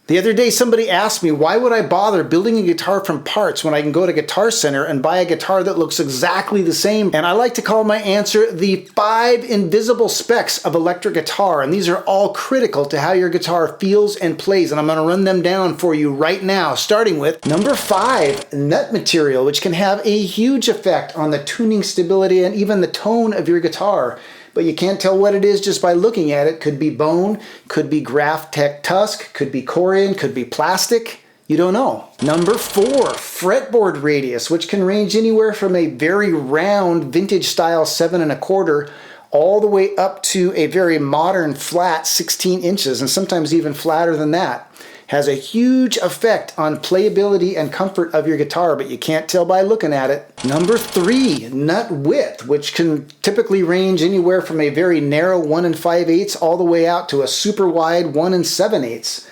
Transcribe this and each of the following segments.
The other day somebody asked me, why would I bother building a guitar from parts when I can go to Guitar Center and buy a guitar that looks exactly the same? And I like to call my answer the 5 invisible specs of electric guitar. And these are all critical to how your guitar feels and plays. And I'm going to run them down for you right now, starting with number 5, nut material, which can have a huge effect on the tuning stability and even the tone of your guitar. But you can't tell what it is just by looking at it. Could be bone, could be Graph-Tech tusk, could be corian, could be plastic. You don't know. Number 4, fretboard radius, which can range anywhere from a very round vintage style 7 1/4 all the way up to a very modern flat 16 inches, and sometimes even flatter than that. Has a huge effect on playability and comfort of your guitar, but you can't tell by looking at it. Number 3, nut width, which can typically range anywhere from a very narrow 1 5/8 all the way out to a super wide 1 7/8.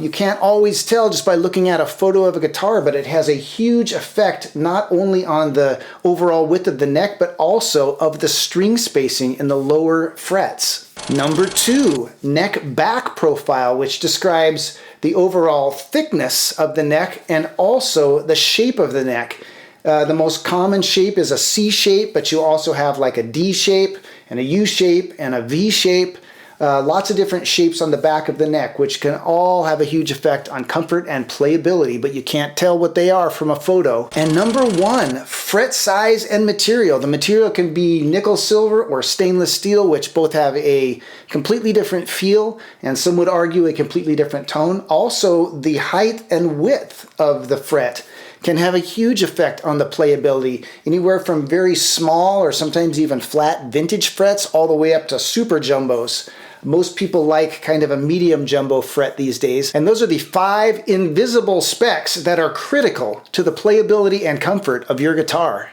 You can't always tell just by looking at a photo of a guitar, but it has a huge effect not only on the overall width of the neck, but also of the string spacing in the lower frets. Number 2, neck back profile, which describes the overall thickness of the neck and also the shape of the neck. The most common shape is a C shape, but you also have like a D shape and a U shape and a V shape. Lots of different shapes on the back of the neck, which can all have a huge effect on comfort and playability, but you can't tell what they are from a photo. And number 1, fret size and material. The material can be nickel silver or stainless steel, which both have a completely different feel, and some would argue a completely different tone. Also, the height and width of the fret can have a huge effect on the playability, anywhere from very small or sometimes even flat vintage frets all the way up to super jumbos. Most people like kind of a medium jumbo fret these days. And those are the 5 invisible specs that are critical to the playability and comfort of your guitar.